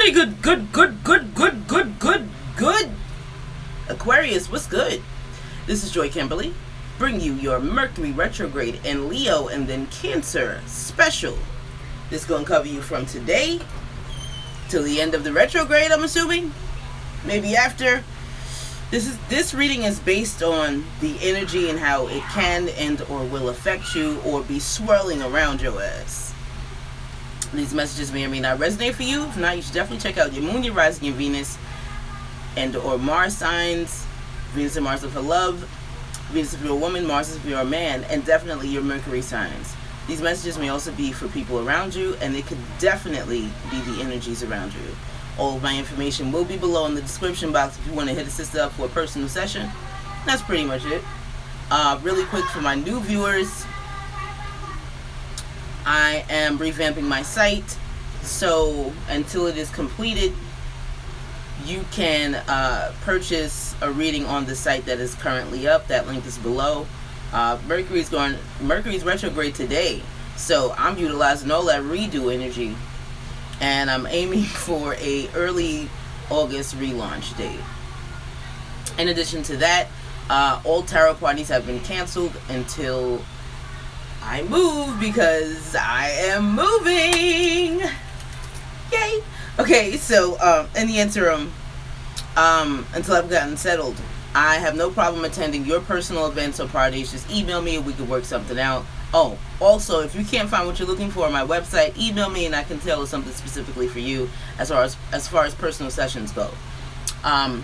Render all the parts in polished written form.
Very good, good. Aquarius, what's good? This is Joy Kimberly, bring you your Mercury retrograde in Leo and then Cancer special. This is going to cover you from today till the end of the retrograde, I'm assuming. Maybe after. This reading is based on the energy and how it can and or will affect you or be swirling around your ass. These messages may or may not resonate for you. If not, you should definitely check out your moon, your rising, your Venus, and or Mars signs. Venus and Mars are for love. Venus if you're a woman, Mars if you're a man, and definitely your Mercury signs. These messages may also be for people around you, and they could definitely be the energies around you. All of my information will be below in the description box if you want to hit a sister up for a personal session. That's pretty much it. Really quick for my new viewers, I am revamping my site, so until it is completed, you can purchase a reading on the site that is currently up. That link is below. Mercury's retrograde today, so I'm utilizing all that redo energy, and I'm aiming for a early August relaunch date. In addition to that, all tarot parties have been canceled until I move, because I am moving. Yay! Okay, so in the interim, until I've gotten settled, I have no problem attending your personal events or parties. Just email me and we can work something out. Oh, also, if you can't find what you're looking for on my website, email me and I can tailor something specifically for you as far as personal sessions go. Now,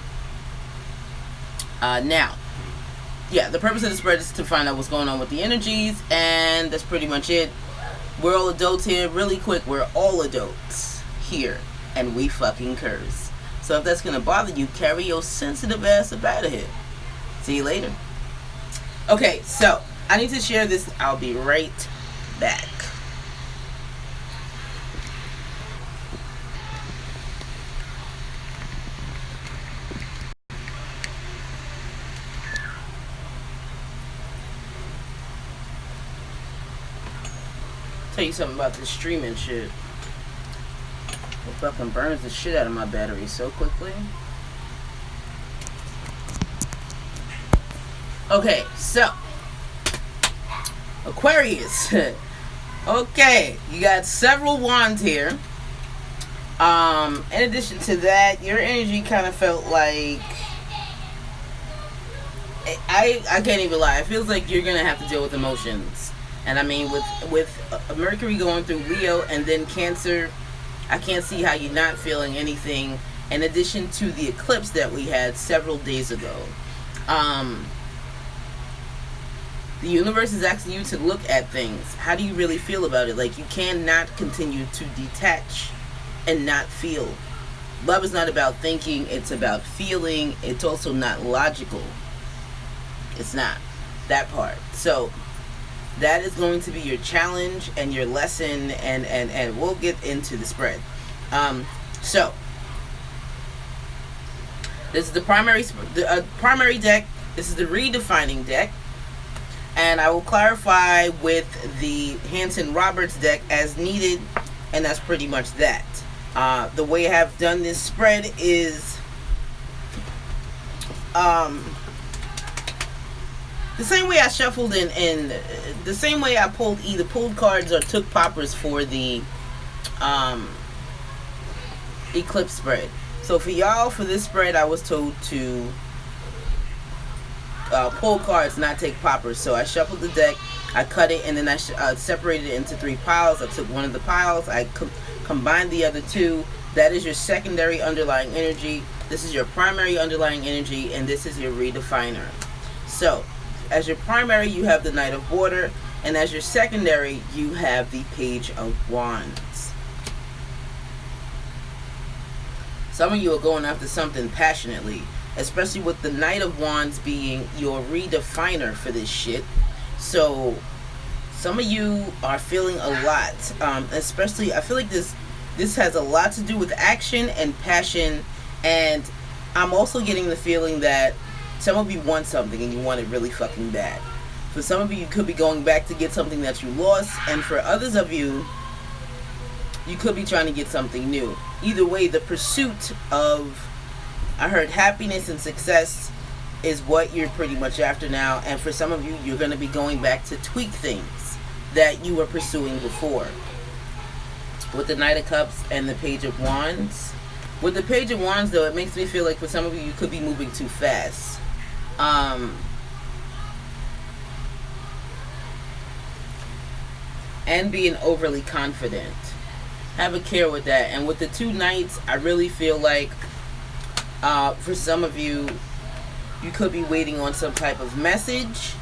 yeah, the purpose of the spread is to find out what's going on with the energies, and that's pretty much it. We're all adults here. Really quick, we're all adults here, and we fucking curse. So if that's going to bother you, carry your sensitive ass up out of here. See you later. Okay, so I need to share this. I'll be right back. Tell you something about this streaming shit. It fucking burns the shit out of my battery so quickly. Okay, so Aquarius. Okay, you got several wands here. In addition to that, your energy kind of felt like I can't even lie. It feels like you're gonna have to deal with emotions. And I mean, with Mercury going through Leo and then Cancer, I can't see how you're not feeling anything. In addition to the eclipse that we had several days ago, the universe is asking you to look at things. How do you really feel about it? Like, you cannot continue to detach and not feel. Love is not about thinking, it's about feeling. It's also not logical. It's not that part. So that is going to be your challenge and your lesson, and we'll get into the spread. So this is the primary deck. This is the redefining deck, and I will clarify with the Hanson-Roberts deck as needed, and that's pretty much that. The way I have done this spread is the same way I shuffled in the same way I either pulled cards or took poppers for the eclipse spread. So for y'all, for this spread, I was told to pull cards, not take poppers. So I shuffled the deck, I cut it, and then I separated it into 3 piles. I took one of the piles, I combined the other 2. That is your secondary underlying energy. This is your primary underlying energy, and this is your redefiner. So as your primary, you have the Knight of Water, and as your secondary, you have the Page of Wands. Some of you are going after something passionately, especially with the Knight of Wands being your redefiner for this shit. So some of you are feeling a lot, especially I feel like this has a lot to do with action and passion, and I'm also getting the feeling that some of you want something and you want it really fucking bad. For some of you, you could be going back to get something that you lost, and for others of you, You could be trying to get something new. Either way, the pursuit of, I heard, happiness and success is what you're pretty much after now. And for some of you, you're going to be going back to tweak things that you were pursuing before. With the Knight of Cups and the Page of Wands. With the Page of Wands, though, it makes me feel like for some of you, you could be moving too fast. And being overly confident. Have a care with that. And with the two Knights, I really feel like for some of you, you could be waiting on some type of message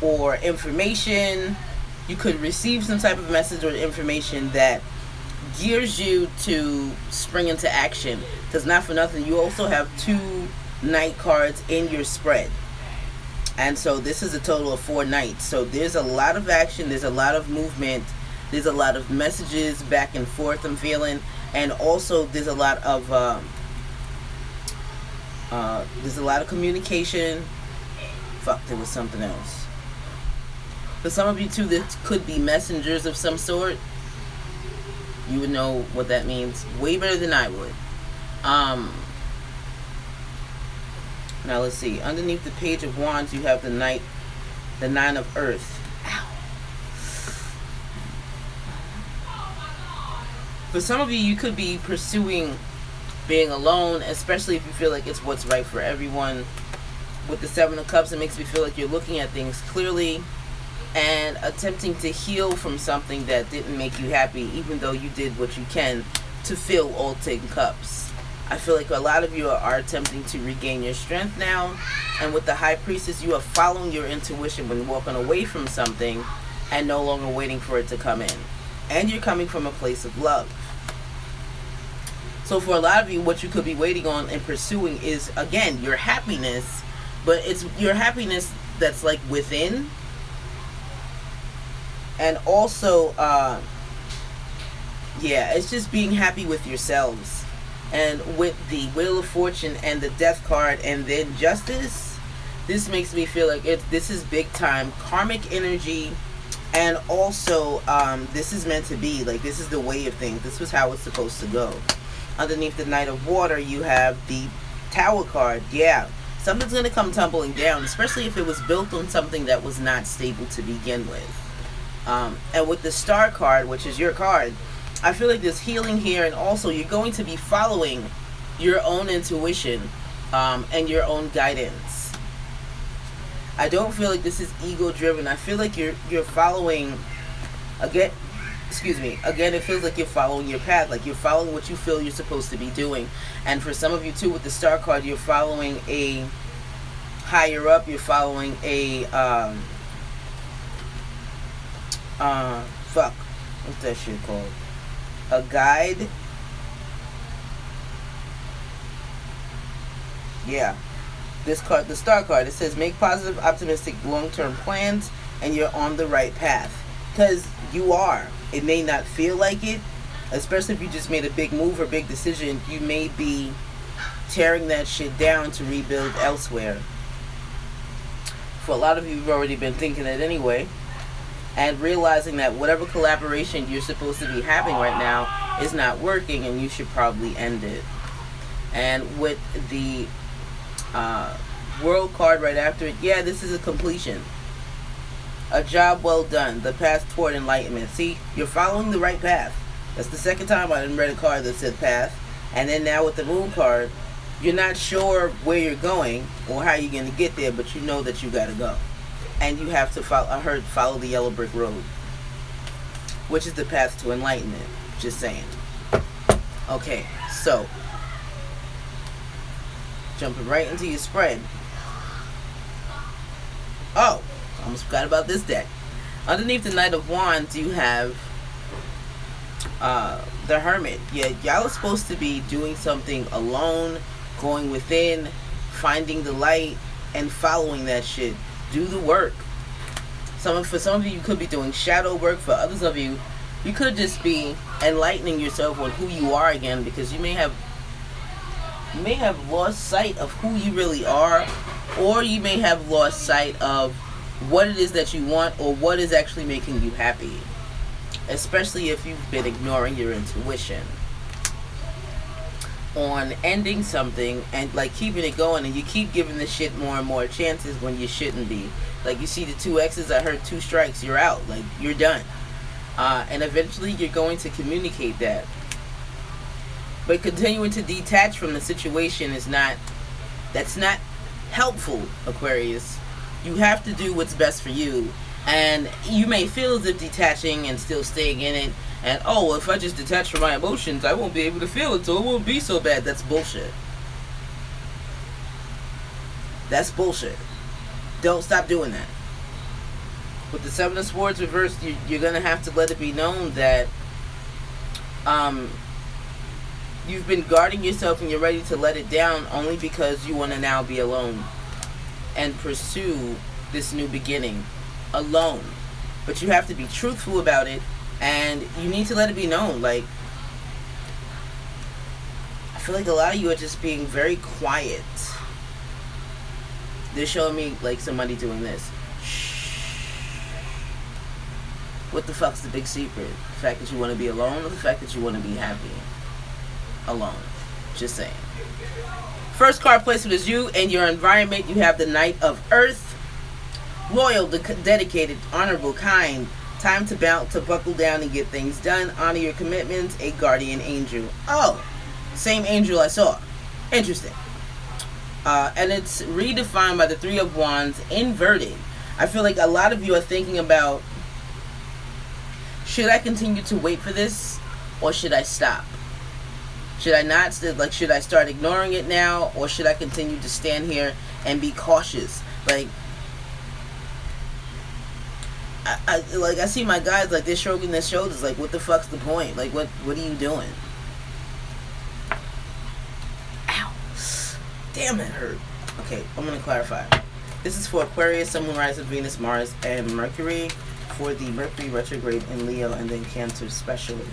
or information. You could receive some type of message or information that gears you to spring into action. Because not for nothing, you also have two Knight cards in your spread. And so this is a total of 4 Knights. So there's a lot of action. There's a lot of movement. There's a lot of messages back and forth I'm feeling. And also there's a lot of communication. Fuck, there was something else. For some of you too, this could be messengers of some sort. You would know what that means way better than I would. Now let's see. Underneath the Page of Wands, you have the Nine of Earth. Ow. For some of you, you could be pursuing being alone, especially if you feel like it's what's right for everyone. With the Seven of Cups, it makes me feel like you're looking at things clearly and attempting to heal from something that didn't make you happy, even though you did what you can to fill all 10 cups. I feel like a lot of you are attempting to regain your strength now. And with the High Priestess, you are following your intuition when walking away from something and no longer waiting for it to come in. And you're coming from a place of love. So for a lot of you, what you could be waiting on and pursuing is, again, your happiness. But it's your happiness that's like within. And also, it's just being happy with yourselves. And with the Wheel of Fortune and the Death card and then Justice, this makes me feel like this is big time karmic energy. And also, this is meant to be. Like, this is the way of things. This was how it's supposed to go. Underneath the Knight of Water, you have the Tower card. Yeah, something's going to come tumbling down, especially if it was built on something that was not stable to begin with. And with the Star card, which is your card, I feel like there's healing here, and also you're going to be following your own intuition and your own guidance. I don't feel like this is ego-driven. I feel like you're following, again, it feels like you're following your path, like you're following what you feel you're supposed to be doing. And for some of you too, with the Star card, you're following a higher up, you're following a, what's that shit called? A guide. Yeah. This card, the Star card, it says make positive, optimistic, long-term plans, and you're on the right path. Because you are. It may not feel like it, especially if you just made a big move or big decision. You may be tearing that shit down to rebuild elsewhere. For a lot of you, you've already been thinking it anyway. And realizing that whatever collaboration you're supposed to be having right now is not working, and you should probably end it. And with the World card right after it, yeah, this is a completion. A job well done. The path toward enlightenment. See, you're following the right path. That's the second time I didn't read a card that said path. And then now with the Moon card, you're not sure where you're going or how you're going to get there, but you know that you got to go. And you have to follow the yellow brick road, which is the path to enlightenment. Just saying. Okay, so jumping right into your spread. Oh, almost forgot about this deck. Underneath the Knight of Wands, you have the Hermit. Yeah, y'all are supposed to be doing something alone, going within, finding the light, and following that shit. Do the work. For some of you, you could be doing shadow work. For others of you, you could just be enlightening yourself on who you are again, because you may have lost sight of who you really are, or you may have lost sight of what it is that you want or what is actually making you happy. especially if you've been ignoring your intuition on ending something and like keeping it going, and you keep giving this shit more and more chances when you shouldn't be. Like, you see the two X's, I heard 2 strikes, you're out, like you're done. And eventually you're going to communicate that. But continuing to detach from the situation that's not helpful, Aquarius. You have to do what's best for you. And you may feel as if detaching and still staying in it, and oh, if I just detach from my emotions, I won't be able to feel it, so it won't be so bad. That's bullshit. That's bullshit. Don't stop doing that. With the 7 of Swords reversed, you're going to have to let it be known that you've been guarding yourself and you're ready to let it down only because you want to now be alone and pursue this new beginning alone. But you have to be truthful about it, and you need to let it be known. Like, I feel like a lot of you are just being very quiet. They're showing me like somebody doing this. What the fuck's the big secret? The fact that you want to be alone, or the fact that you want to be happy alone? Just saying. First card placement is you and your environment. You have the Knight of Earth. Loyal, dedicated, honorable, kind. Time to buckle down and get things done. Honor your commitments. A guardian angel. Oh, same angel I saw. Interesting. And it's redefined by the 3 of Wands, inverted. I feel like a lot of you are thinking about, should I continue to wait for this, or should I stop? Should I not? Like, should I start ignoring it now, or should I continue to stand here and be cautious? Like, I see my guys, like, they're shrugging their shoulders, like, what the fuck's the point? Like, what are you doing? Ow. Damn, that hurt. Okay, I'm going to clarify. This is for Aquarius, Sun, Moon, Rising, Venus, Mars, and Mercury. For the Mercury retrograde in Leo, and then Cancer especially.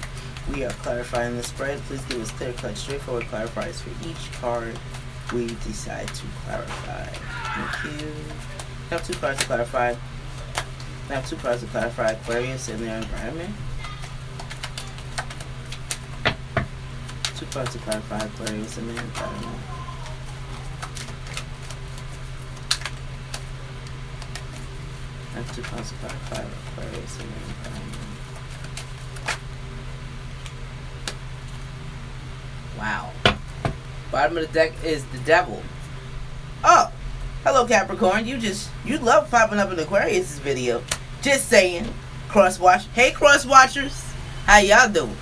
We are clarifying the spread. Please give us clear-cut, straightforward clarifiers for each card we decide to clarify. Thank you. I have 2 cards to clarify. I have 2 cards to clarify Aquarius and their environment. 2 cards to clarify Aquarius and their environment. I have 2 cards to clarify Aquarius and their environment. Wow. Bottom of the deck is the Devil. Oh! Hello, Capricorn. You love popping up in Aquarius' video. Just saying. Cross-watch. Hey, cross-watchers. How y'all doing?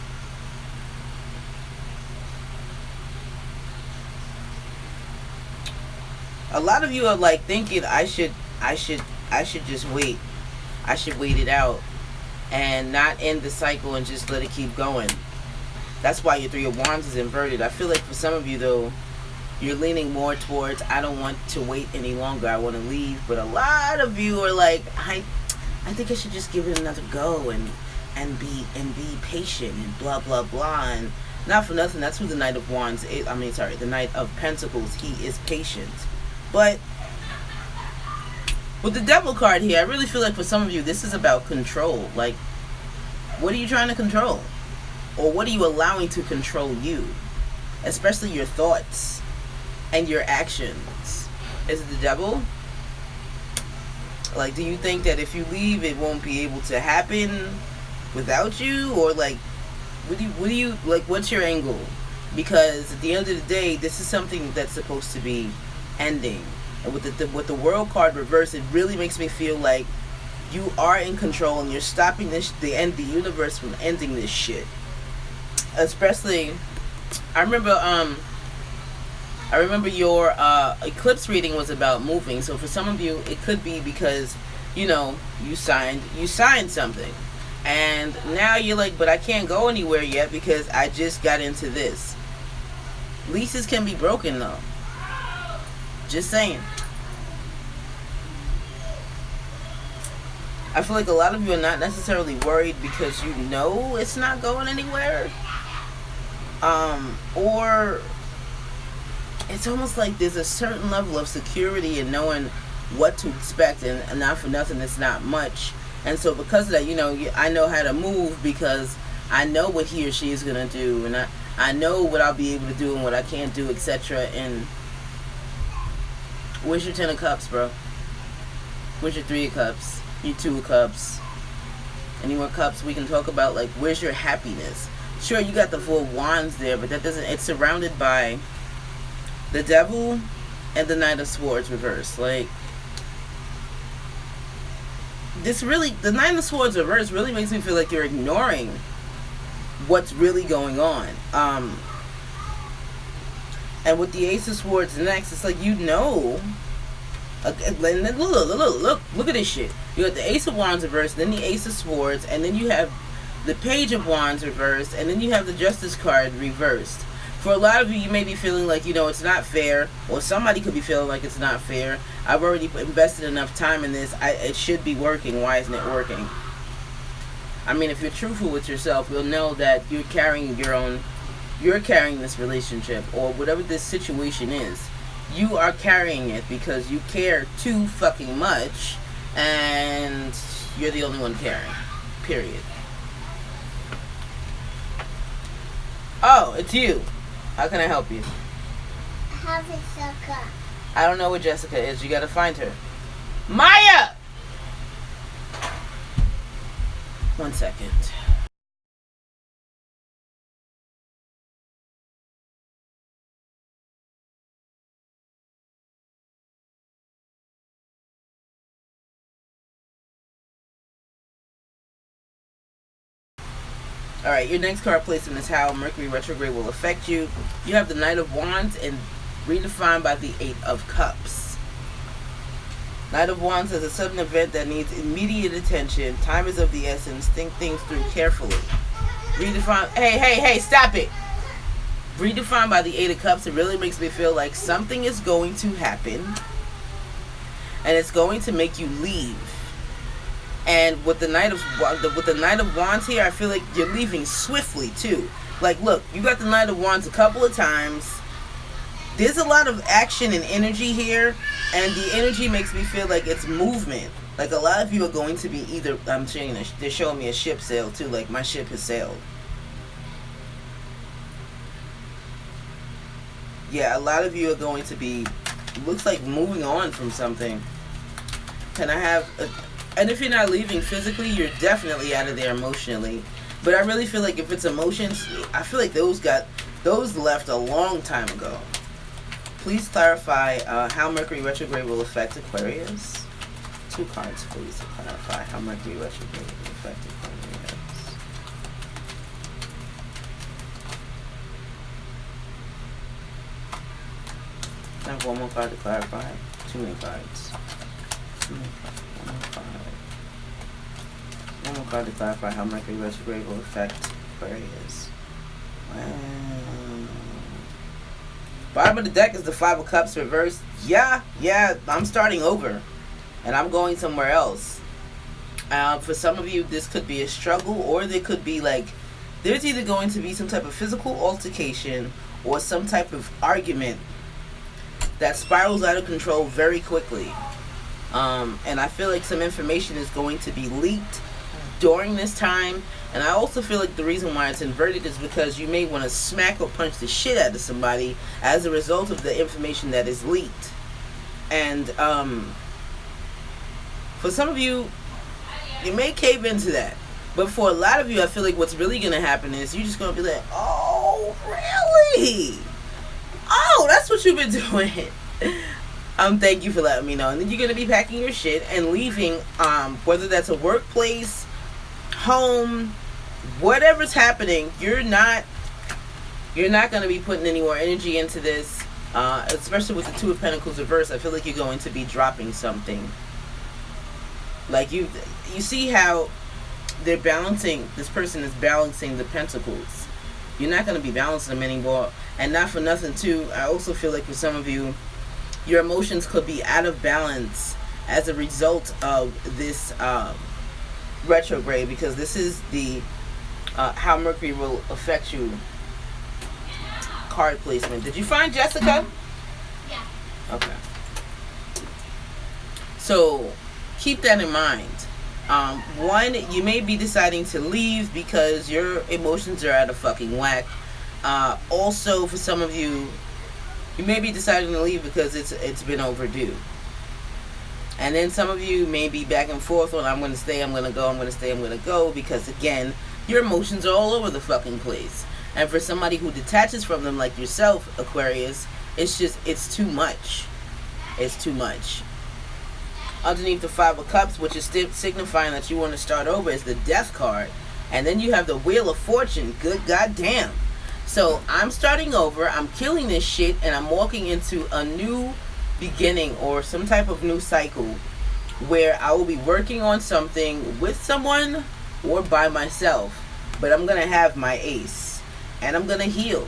A lot of you are like thinking I should just wait. I should wait it out and not end the cycle and just let it keep going. That's why your 3 of Wands is inverted. I feel like for some of you, though, you're leaning more towards, I don't want to wait any longer, I want to leave. But a lot of you are like, I think I should just give it another go and be patient and blah blah blah. And not for nothing, that's who the Knight of Wands is. The Knight of Pentacles. He is patient. But with the Devil card here, I really feel like for some of you, this is about control. Like, what are you trying to control? Or what are you allowing to control you? Especially your thoughts and your actions. Is it the Devil? Like, do you think that if you leave, it won't be able to happen without you? Or like, what do you like, what's your angle? Because at the end of the day, this is something that's supposed to be ending. And with the World card reversed, it really makes me feel like you are in control and you're stopping the universe from ending this shit. Especially, I remember your eclipse reading was about moving. So for some of you, it could be because, you signed something, and now you're like, but I can't go anywhere yet because I just got into this. Leases can be broken though. Just saying. I feel like a lot of you are not necessarily worried because you know it's not going anywhere. Or it's almost like there's a certain level of security in knowing what to expect, and not for nothing, it's not much. And so because of that, you know, I know how to move because I know what he or she is going to do. And I know what I'll be able to do and what I can't do, etc. And where's your 10 of cups, bro? Where's your 3 of cups? Your 2 of cups? Any more cups we can talk about? Like, where's your happiness? Sure, you got the 4 of wands there, but that doesn't... It's surrounded by the devil and the Knight of Swords reversed. Like, this really... The Knight of Swords reversed really makes me feel like you're ignoring what's really going on. And with the Ace of Swords next, it's like, you know... Look at this shit. You got the Ace of Wands reversed, then the Ace of Swords, and then you have the Page of Wands reversed, and then you have the Justice card reversed. For a lot of you, you may be feeling like, you know, it's not fair, or somebody could be feeling like it's not fair. I've already invested enough time in this. It should be working. Why isn't it working? I mean, if you're truthful with yourself, you'll know that you're carrying this relationship, or whatever this situation is. You are carrying it because you care too fucking much, and you're the only one caring. Period. Oh, it's you. How can I help you? How's Jessica? I don't know where Jessica is. You gotta find her. Maya! 1 second. Alright, your next card placement is how Mercury retrograde will affect you. You have the Knight of Wands and redefined by the 8 of Cups. Knight of Wands is a sudden event that needs immediate attention. Time is of the essence. Think things through carefully. Redefine. Hey, stop it. Redefined by the 8 of Cups, it really makes me feel like something is going to happen. And it's going to make you leave. And with the Knight of Wands here, I feel like you're leaving swiftly too. Like, look, you got the Knight of Wands a couple of times. There's a lot of action and energy here, and the energy makes me feel like it's movement. Like, a lot of you are going to be either... they're showing me a ship sail too. Like, my ship has sailed. Yeah, a lot of you are going to be... looks like moving on from something. Can I have... And if you're not leaving physically, you're definitely out of there emotionally. But I really feel like if it's emotions, I feel like those left a long time ago. Please clarify how Mercury retrograde will affect Aquarius. 2 cards, please, to clarify how Mercury retrograde will affect Aquarius. Can I have 1 more card to clarify? Too many cards. One more card to clarify how Mercury retrograde will affect Aquarius. Wow. Bottom of the deck is the 5 of Cups reversed. Yeah, I'm starting over. And I'm going somewhere else. For some of you, this could be a struggle, or there could be like... there's either going to be some type of physical altercation or some type of argument that spirals out of control very quickly. And I feel like some information is going to be leaked during this time. And I also feel like the reason why it's inverted is because you may want to smack or punch the shit out of somebody as a result of the information that is leaked. And for some of you, you may cave into that. But for a lot of you, I feel like what's really going to happen is you're just going to be like, oh, really? Oh, that's what you've been doing. Thank you for letting me know. And then you're going to be packing your shit and leaving, whether that's a workplace, home, whatever's happening. You're not going to be putting any more energy into this, especially with the 2 of Pentacles reversed. I feel like you're going to be dropping something. Like, you see how they're balancing, this person is balancing the pentacles. You're not going to be balancing them anymore. And not for nothing too, I also feel like for some of you, your emotions could be out of balance as a result of this retrograde, because this is the how Mercury will affect you card placement. Did you find Jessica? Yeah. Okay. So keep that in mind. One, you may be deciding to leave because your emotions are out of fucking whack. Also, for some of you, you may be deciding to leave because it's been overdue. And then some of you may be back and forth on I'm going to stay, I'm going to go, I'm going to stay, I'm going to go, because again, your emotions are all over the fucking place. And for somebody who detaches from them like yourself, Aquarius, it's too much. It's too much. Underneath the Five of Cups, which is signifying that you want to start over, is the Death card. And then you have the Wheel of Fortune. Good goddamn. So I'm starting over, I'm killing this shit, and I'm walking into a new beginning or some type of new cycle where I will be working on something with someone or by myself. But I'm going to have my ace. And I'm going to heal.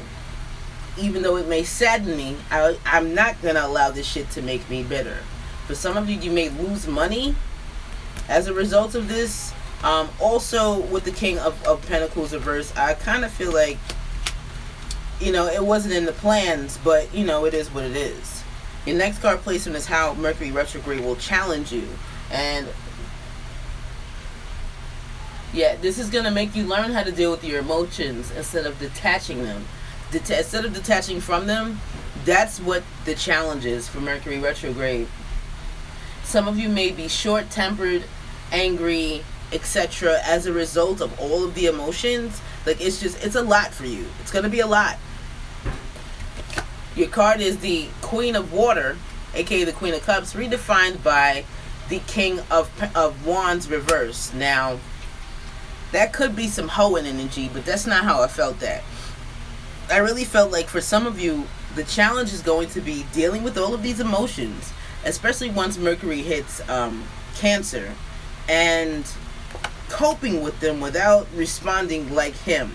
Even though it may sadden me, I'm not going to allow this shit to make me bitter. For some of you, you may lose money as a result of this. Also, with the King of Pentacles reverse, I kind of feel like, it wasn't in the plans, but, it is what it is. Your next card placement is how Mercury retrograde will challenge you. And, yeah, this is going to make you learn how to deal with your emotions instead of detaching them. Instead of detaching from them, that's what the challenge is for Mercury retrograde. Some of you may be short-tempered, angry, etc. as a result of all of the emotions. Like, it's a lot for you. It's going to be a lot. Your card is the Queen of Water, aka the Queen of Cups, redefined by the King of Wands reverse. Now, that could be some hoeing energy, but that's not how I felt that. I really felt like for some of you, the challenge is going to be dealing with all of these emotions, especially once Mercury hits Cancer, and coping with them without responding like him,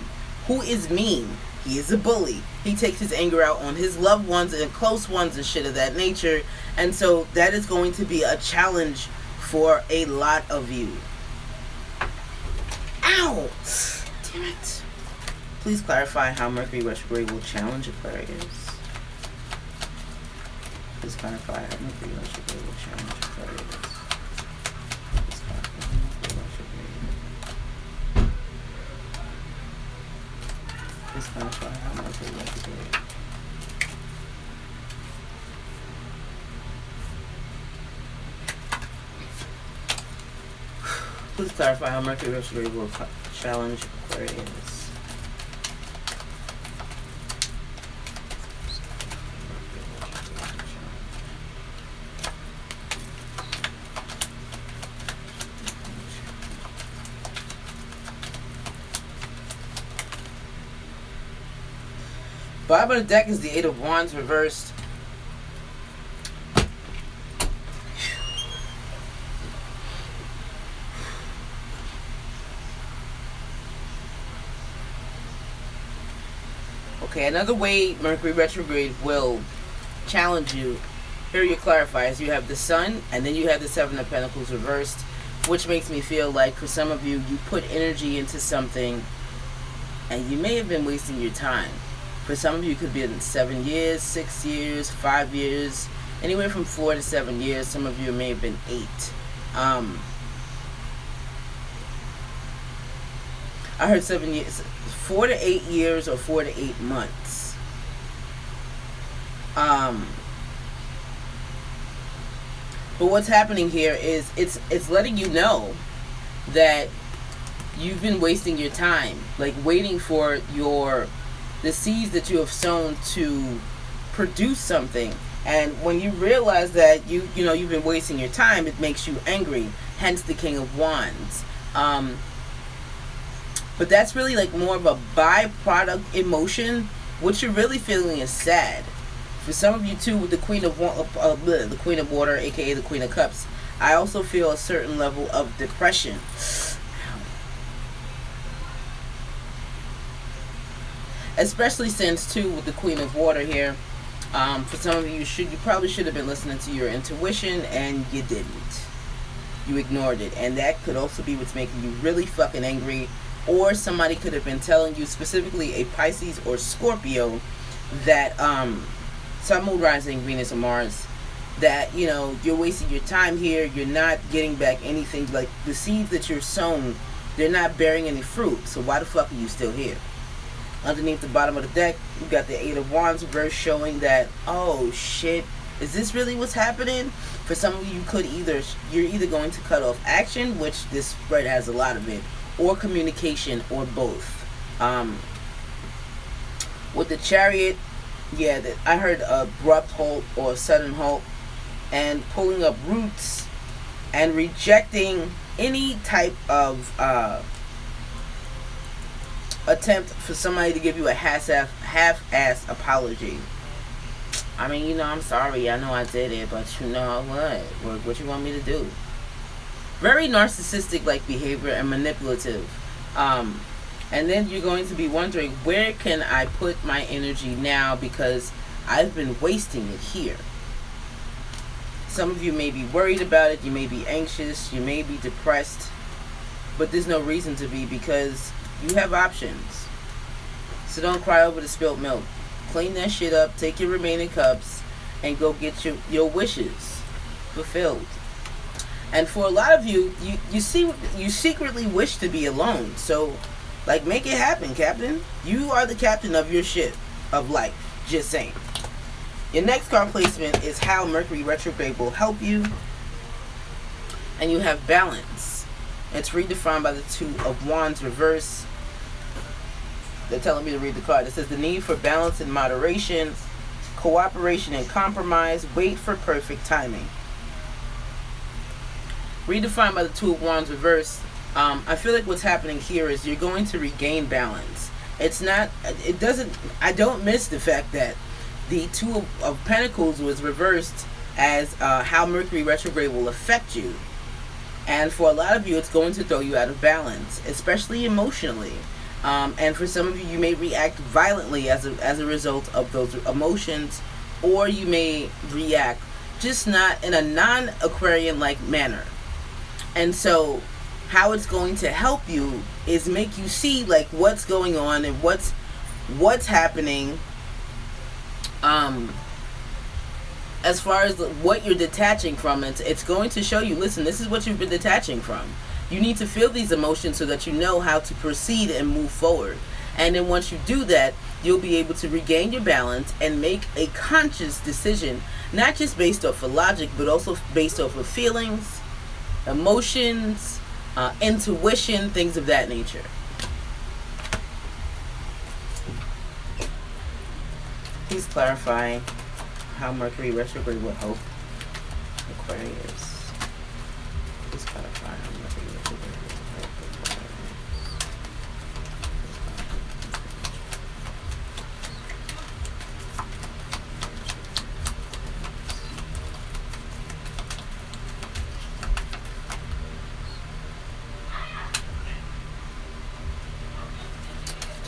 who is mean. He is a bully. He takes his anger out on his loved ones and close ones and shit of that nature. And so that is going to be a challenge for a lot of you. Ow! Damn it. Please clarify how Mercury retrograde will challenge Aquarius. Please clarify how Mercury retrograde will challenge Aquarius. Please clarify how Mercury retrograde. Please clarify how Mercury retrograde. Please clarify how Mercury retrograde will challenge Aquarius. Bottom of the deck is the Eight of Wands reversed. Okay, another way Mercury retrograde will challenge you. Here are your clarifiers. You have the Sun, and then you have the Seven of Pentacles reversed, which makes me feel like for some of you, you put energy into something, and you may have been wasting your time. For some of you, it could be in 7 years, 6 years, 5 years, anywhere from 4 to 7 years. Some of you may have been 8. I heard 7 years, 4 to 8 years, or 4 to 8 months. But what's happening here is it's letting you know that you've been wasting your time, like waiting for the seeds that you have sown to produce something. And when you realize that you've been wasting your time, it makes you angry. Hence the King of Wands. But that's really like more of a byproduct emotion. What you're really feeling is sad. For some of you too, with the Queen of Water, aka the Queen of Cups, I also feel a certain level of depression. Especially since too, with the Queen of Water here, for some of you, you probably should have been listening to your intuition, and you didn't. You ignored it, and that could also be what's making you really fucking angry. Or somebody could have been telling you, specifically a Pisces or Scorpio, that Sun, Moon, Rising, Venus, and Mars, that, you know, you're wasting your time here. You're not getting back anything. Like, the seeds that you're sown, they're not bearing any fruit. So why the fuck are you still here? Underneath the bottom of the deck, you got the Eight of Wands reverse, showing that, oh shit, is this really what's happening? For some of you, you're either going to cut off action, which this spread has a lot of it, or communication, or both. With the Chariot, yeah, I heard abrupt halt or sudden halt, and pulling up roots and rejecting any type of attempt for somebody to give you a half-ass apology. I mean, you know, I'm sorry, I know I did it, but you know what you want me to do? Very narcissistic like behavior and manipulative. And then you're going to be wondering, where can I put my energy now, because I've been wasting it here. Some of you may be worried about it, you may be anxious, you may be depressed, but there's no reason to be, because you have options. So don't cry over the spilled milk. Clean that shit up, take your remaining cups, and go get your wishes fulfilled. And for a lot of you, you secretly wish to be alone. So, like, make it happen, Captain. You are the captain of your ship of life. Just saying. Your next card placement is how Mercury retrograde will help you. And you have balance. It's redefined by the Two of Wands reverse. They're telling me to read the card. It says the need for balance and moderation, cooperation and compromise, wait for perfect timing. Redefined by the Two of Wands reverse. I feel like what's happening here is you're going to regain balance. I don't miss the fact that the Two of Pentacles was reversed as how Mercury retrograde will affect you. And for a lot of you, it's going to throw you out of balance, especially emotionally. And for some of you, you may react violently as a result of those emotions, or you may react just not in a non-Aquarian-like manner. And so how it's going to help you is make you see like what's going on and what's happening as far as what you're detaching from. It's going to show you, listen, this is what you've been detaching from. You need to feel these emotions so that you know how to proceed and move forward. And then once you do that, you'll be able to regain your balance and make a conscious decision, not just based off of logic, but also based off of feelings, emotions, intuition, things of that nature. Please clarify how Mercury retrograde will help Aquarius. Please clarify how Mercury retrograde will help Aquarius.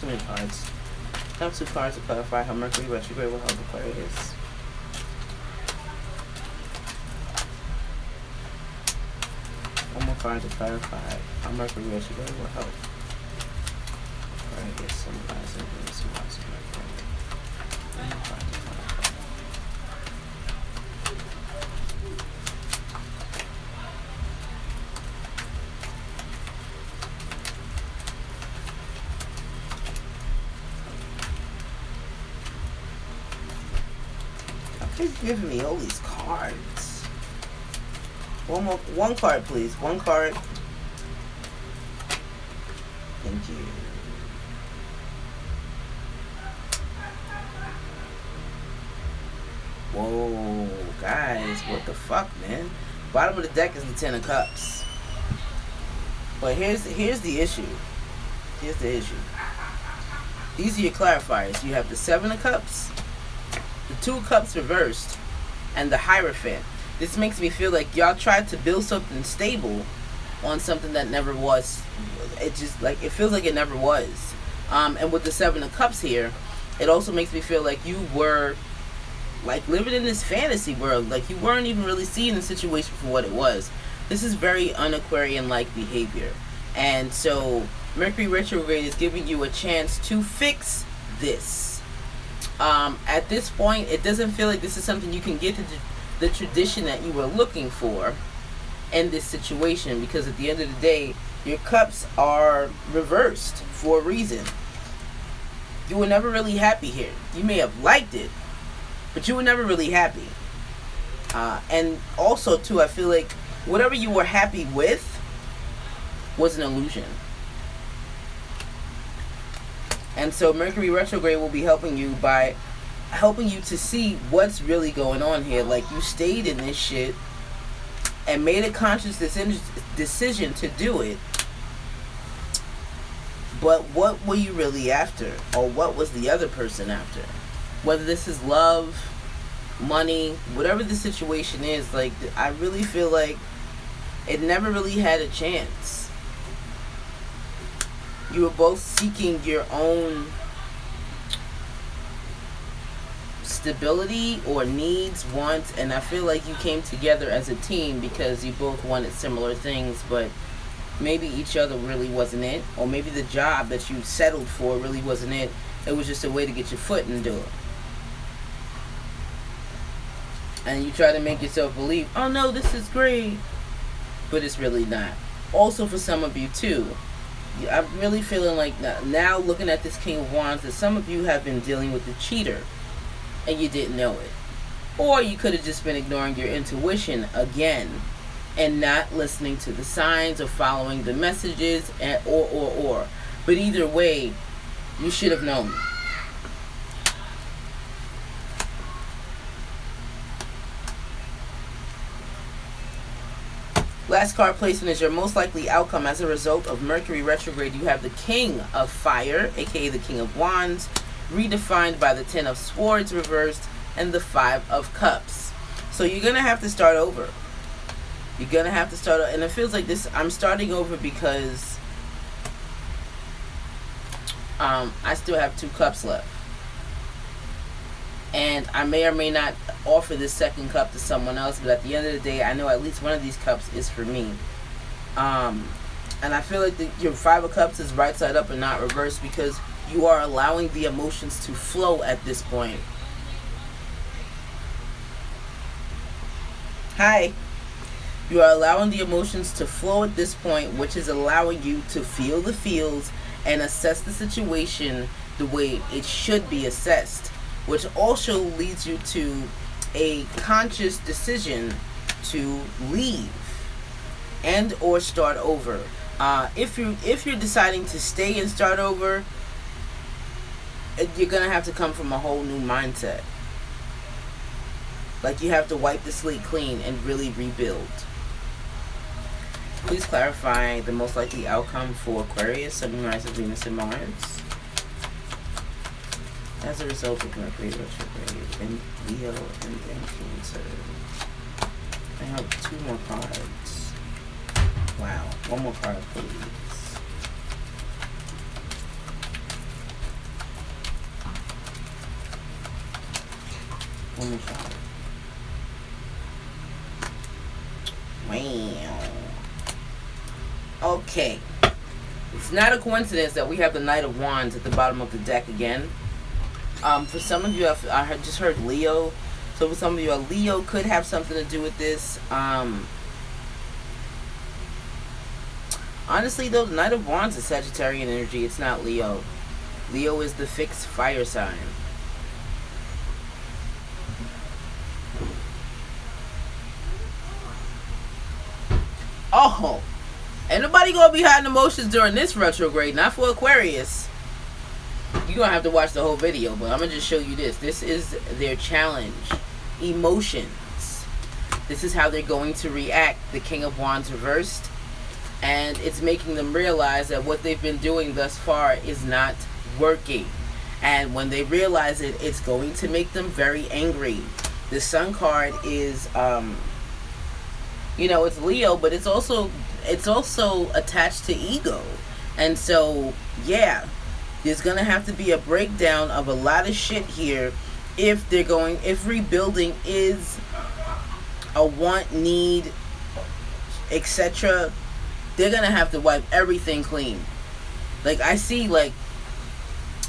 Too many cards. I have 2 cards to clarify how Mercury retrograde will help Aquarius. One more card to clarify how Mercury retrograde will help Aquarius, symbolizing this Mars and Mercury. One more card to clarify. Keep giving me all these cards. One card, please. One card. Thank you. Whoa, guys, what the fuck, man? Bottom of the deck is the 10 of Cups. But here's the issue. Here's the issue. These are your clarifiers. You have the 7 of Cups, the 2 of Cups reversed, and the Hierophant. This makes me feel like y'all tried to build something stable on something that never was. It just, like, it feels like it never was. And with the 7 of Cups here, it also makes me feel like you were, like, living in this fantasy world. Like, you weren't even really seeing the situation for what it was. This is very un-Aquarian-like behavior. And so, Mercury retrograde is giving you a chance to fix this. At this point, it doesn't feel like this is something you can get the tradition that you were looking for in this situation, because at the end of the day, your cups are reversed for a reason. You were never really happy here. You may have liked it, but you were never really happy. And also, too, I feel like whatever you were happy with was an illusion. And so Mercury retrograde will be helping you by helping you to see what's really going on here. Like, you stayed in this shit and made a conscious decision to do it. But what were you really after? Or what was the other person after? Whether this is love, money, whatever the situation is, like, I really feel like it never really had a chance. You were both seeking your own stability or needs, wants, and I feel like you came together as a team because you both wanted similar things, but maybe each other really wasn't it, or maybe the job that you settled for really wasn't it. It was just a way to get your foot in the door. And you try to make yourself believe, oh no, this is great, but it's really not. Also, for some of you too, I'm really feeling like now looking at this King of Wands, that some of you have been dealing with the cheater and you didn't know it. Or you could have just been ignoring your intuition again and not listening to the signs or following the messages, or. But either way, you should have known. Last card placement is your most likely outcome as a result of Mercury retrograde. You have the King of Fire, aka the King of Wands, redefined by the Ten of Swords reversed and the Five of Cups. So you're going to have to start over. You're going to have to start over. And it feels like this, I'm starting over because I still have 2 cups left. And I may or may not offer this second cup to someone else, but at the end of the day, I know at least one of these cups is for me. And I feel like your 5 of Cups is right side up and not reversed because you are allowing the emotions to flow at this point. Hi. You are allowing the emotions to flow at this point, which is allowing you to feel the feels and assess the situation the way it should be assessed, which also leads you to a conscious decision to leave and or start over. If you're deciding to stay and start over, you're gonna have to come from a whole new mindset. Like, you have to wipe the slate clean and really rebuild. Please clarify the most likely outcome for Aquarius, Sun, Rising, Venus, and Mars as a result of Mercury retrograde in Leo and then Cancer. I have 2 more cards. Wow. 1 more card, please. One more card. Wow. Okay. It's not a coincidence that we have the Knight of Wands at the bottom of the deck again. For some of you, I just heard Leo. So for some of you, Leo could have something to do with this. Honestly, though, the Knight of Wands is Sagittarian energy. It's not Leo. Leo is the fixed fire sign. Oh, ain't nobody gonna be hiding emotions during this retrograde. Not for Aquarius. You're gonna have to watch the whole video, but I'm gonna just show you this. This is their challenge. Emotions. This is how they're going to react. The King of Wands reversed. And it's making them realize that what they've been doing thus far is not working. And when they realize it, it's going to make them very angry. The Sun card is, it's Leo, but it's also attached to ego. And so, yeah, there's going to have to be a breakdown of a lot of shit here if rebuilding is a want, need, etc. They're going to have to wipe everything clean. Like, I see, like,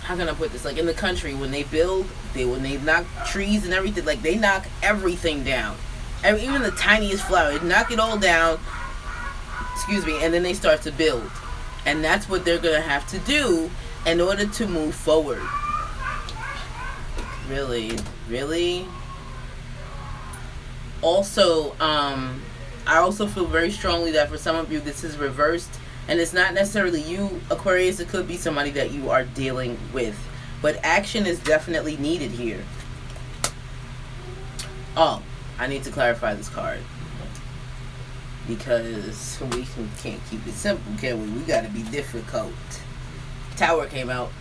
how can I put this? Like, in the country, when they build, when they knock trees and everything, like, they knock everything down. And even the tiniest flower, knock it all down, excuse me, and then they start to build. And that's what they're going to have to do in order to move forward. Really? Also, I also feel very strongly that for some of you, this is reversed. And it's not necessarily you, Aquarius. It could be somebody that you are dealing with. But action is definitely needed here. Oh, I need to clarify this card. Because we can't keep it simple, can we? We gotta be difficult. Tower came out.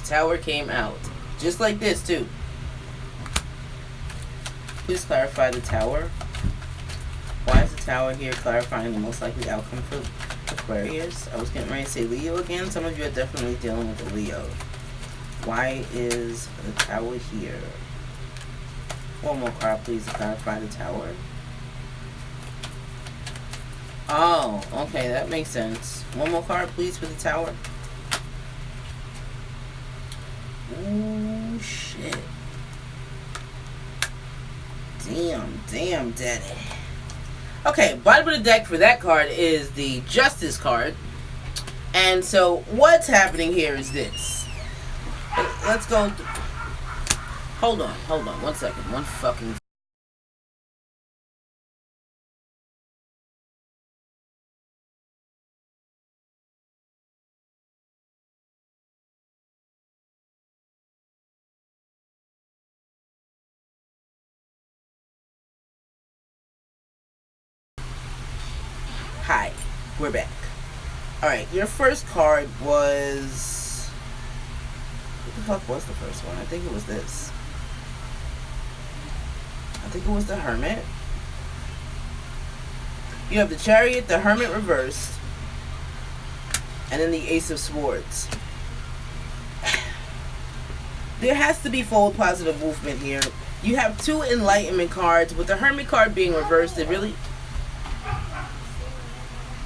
Tower came out. Just like this, too. Please clarify the Tower. Why is the Tower here clarifying the most likely outcome for Aquarius? I was getting ready to say Leo again. Some of you are definitely dealing with a Leo. Why is the Tower here? One more card, please, to clarify the Tower. Oh, okay, that makes sense. One more card, please, for the Tower. Ooh, shit. Damn, daddy. Okay, bottom of the deck for that card is the Justice card. And so what's happening here is this. Let's go. Hold on. 1 second. One fucking. Hi, we're back. Alright, your first card was... What the fuck was the first one? I think it was this. I think it was the Hermit. You have the Chariot, the Hermit reversed, and then the Ace of Swords. There has to be forward positive movement here. You have two Enlightenment cards. With the Hermit card being reversed, it really...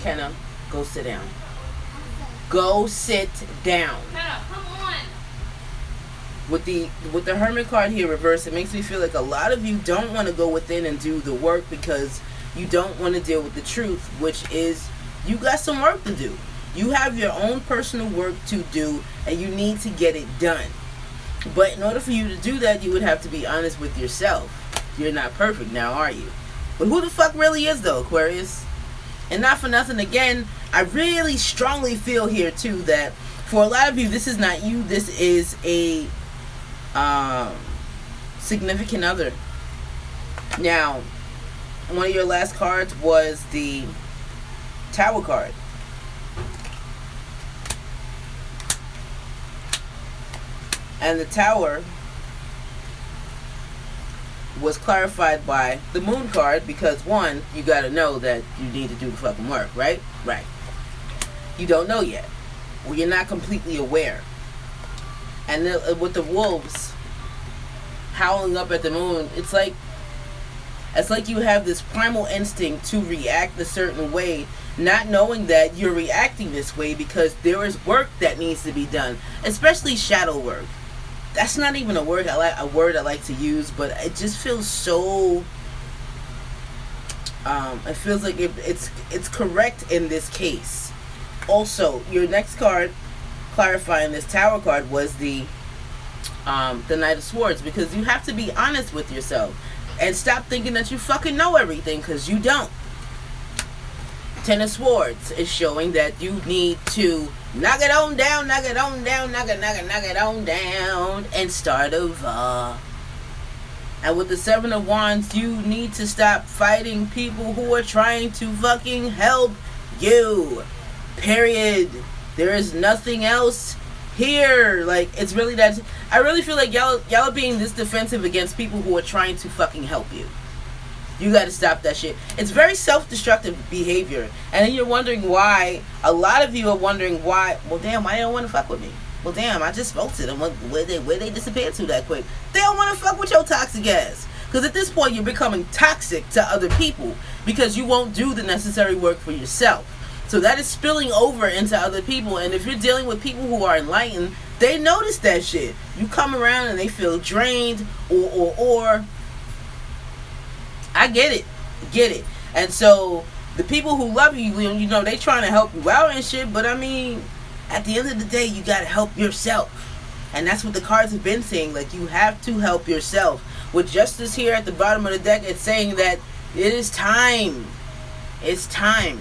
Kenna, go sit down. Go sit down. Kenna, come on. With the Hermit card here reversed, it makes me feel like a lot of you don't want to go within and do the work because you don't want to deal with the truth, which is you got some work to do. You have your own personal work to do, and you need to get it done. But in order for you to do that, you would have to be honest with yourself. You're not perfect now, are you? But who the fuck really is, though, Aquarius? And not for nothing, again, I really strongly feel here, too, that for a lot of you, this is not you. This is a significant other. Now, one of your last cards was the Tower card. And the Tower was clarified by the Moon card because, one, you gotta know that you need to do the fucking work, right? Right. You don't know yet. Well, you're not completely aware. And with the wolves howling up at the moon, it's like you have this primal instinct to react a certain way, not knowing that you're reacting this way because there is work that needs to be done, especially shadow work. That's not even a word I like to use, but it just feels so. It feels like it's correct in this case. Also, your next card, clarifying this Tower card, was the Knight of Swords, because you have to be honest with yourself and stop thinking that you fucking know everything, because you don't. Ten of Swords is showing that you need to knock it on down, knock it on down, and start over. And with the Seven of Wands, you need to stop fighting people who are trying to fucking help you. Period. There is nothing else here. Like, it's really that. I really feel like y'all are being this defensive against people who are trying to fucking help you. You gotta stop that shit. It's very self-destructive behavior. And then you're wondering why. A lot of you are wondering why. Well, damn, why they don't want to fuck with me? Well, damn, I just spoke to them. Where they disappear to that quick? They don't want to fuck with your toxic ass. Because at this point, you're becoming toxic to other people because you won't do the necessary work for yourself. So that is spilling over into other people. And if you're dealing with people who are enlightened, they notice that shit. You come around and they feel drained or I get it. Get it. And so the people who love you, you know, they trying to help you out and shit, but I mean, at the end of the day, you gotta help yourself. And that's what the cards have been saying. Like, you have to help yourself. With Justice here at the bottom of the deck, it's saying that it is time. It's time.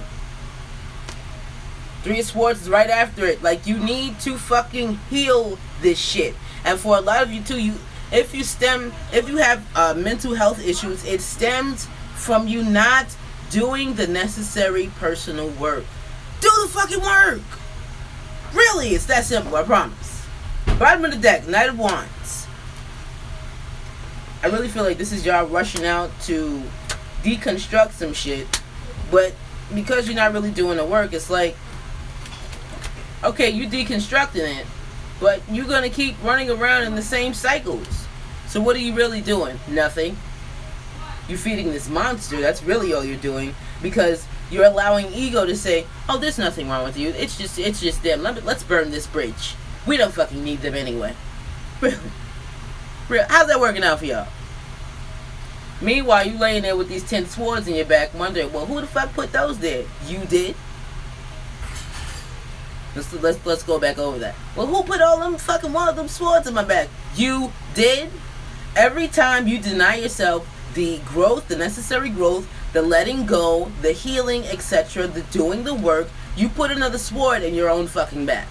Three of Swords is right after it. Like, you need to fucking heal this shit. And for a lot of you too, if you have mental health issues, it stems from you not doing the necessary personal work. Do the fucking work. Really, it's that simple, I promise. Bottom of the deck, Knight of Wands. I really feel like this is y'all rushing out to deconstruct some shit, but because you're not really doing the work, it's like, okay, you deconstructing it, but you're gonna keep running around in the same cycles. So what are you really doing? Nothing. You're feeding this monster. That's really all you're doing, because you're allowing ego to say, oh, there's nothing wrong with you. It's just them. Let's burn this bridge. We don't fucking need them anyway. Really? Real. How's that working out for y'all? Meanwhile, you laying there with these 10 swords in your back, wondering, well, who the fuck put those there? You did. Let's go back over that. Well, who put all them fucking one of them swords in my back? You did. Every time you deny yourself the growth, the necessary growth, the letting go, the healing, etc., the doing the work, you put another sword in your own fucking back.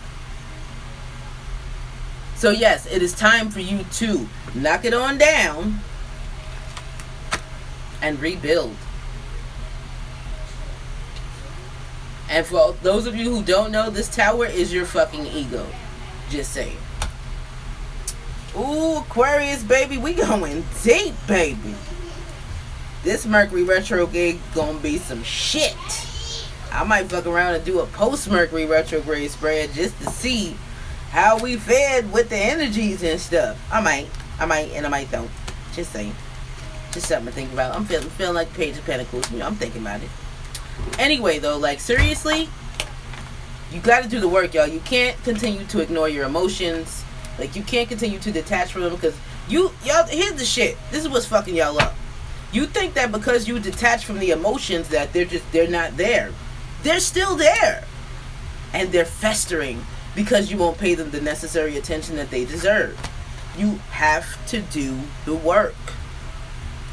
So yes, it is time for you to knock it on down and rebuild. And for those of you who don't know, this tower is your fucking ego. Just saying. Ooh, Aquarius, baby. We going deep, baby. This Mercury retrograde gonna be some shit. I might fuck around and do a post-Mercury retrograde spread just to see how we fed with the energies and stuff. I might, and I might don't. Just saying. Just something to think about. I'm feeling like the Page of Pentacles. You know, I'm thinking about it. Anyway, though, like, seriously, you got to do the work, y'all. You can't continue to ignore your emotions. Like, you can't continue to detach from them, because y'all, here's the shit. This is what's fucking y'all up. You think that because you detach from the emotions that they're not there. They're still there. And they're festering because you won't pay them the necessary attention that they deserve. You have to do the work.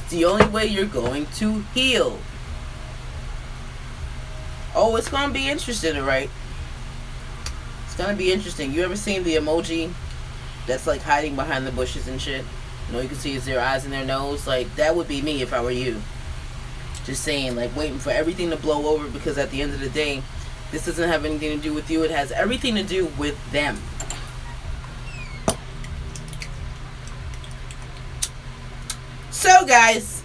It's the only way you're going to heal. Oh, it's going to be interesting, alright? It's going to be interesting. You ever seen the emoji that's like hiding behind the bushes and shit? You know, you can see it's their eyes and their nose. Like, that would be me if I were you. Just saying, like, waiting for everything to blow over, because at the end of the day, this doesn't have anything to do with you. It has everything to do with them. So, guys,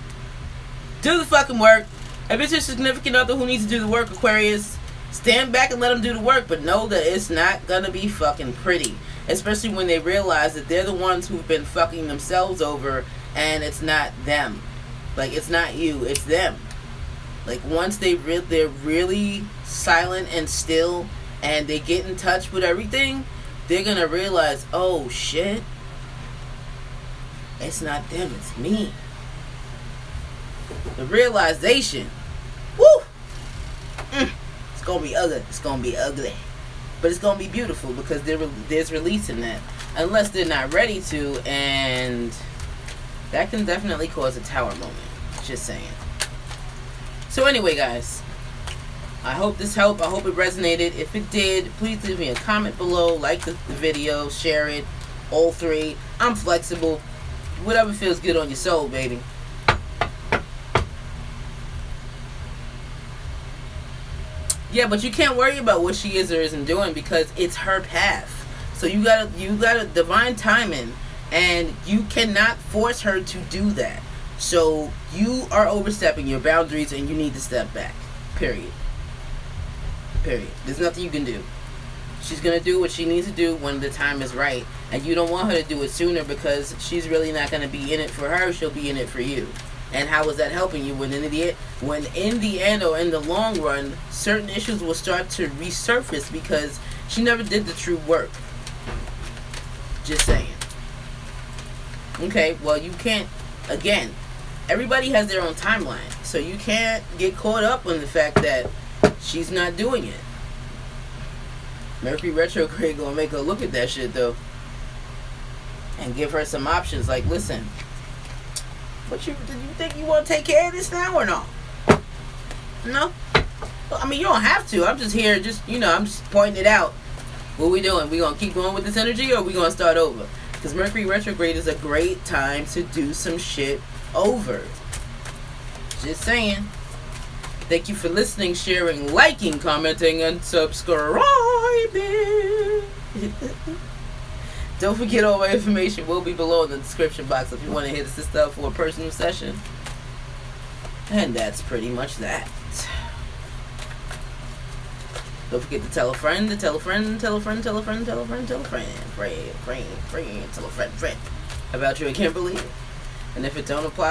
do the fucking work. If it's your significant other who needs to do the work, Aquarius, stand back and let them do the work, but know that it's not gonna be fucking pretty. Especially when they realize that they're the ones who've been fucking themselves over, and it's not them. Like, it's not you, it's them. Like, once they're really silent and still, and they get in touch with everything, they're gonna realize, oh shit, it's not them, it's me. The realization. Woo! It's gonna be ugly. It's gonna be ugly. But it's gonna be beautiful, because there's release in that. Unless they're not ready to, and that can definitely cause a tower moment. Just saying. So anyway, guys, I hope this helped. I hope it resonated. If it did, please leave me a comment below. Like the video. Share it. All three. I'm flexible. Whatever feels good on your soul, baby. Yeah, but you can't worry about what she is or isn't doing, because it's her path. So you got a divine timing, and you cannot force her to do that. So you are overstepping your boundaries, and you need to step back. Period. Period. There's nothing you can do. She's going to do what she needs to do when the time is right. And you don't want her to do it sooner, because she's really not going to be in it for her. She'll be in it for you. And how is that helping you when in the end or in the long run, certain issues will start to resurface because she never did the true work? Just saying. Okay, well, you can't, again, everybody has their own timeline. So you can't get caught up on the fact that she's not doing it. Mercury retrograde gonna make her look at that shit though. And give her some options. Like, listen, did you think you want to take care of this now or no? No? I mean, you don't have to. I'm just here, I'm just pointing it out. What we doing? We gonna keep going with this energy, or we gonna start over? Because Mercury retrograde is a great time to do some shit over. Just saying. Thank you for listening, sharing, liking, commenting, and subscribing. Don't forget, all my information will be below in the description box if you want to hit us this stuff for a personal session. And that's pretty much that. Don't forget to tell a friend, to tell a friend, tell a friend, tell a friend, tell a friend, tell a friend, friend, tell a friend, about you and Kimberly. And if it don't apply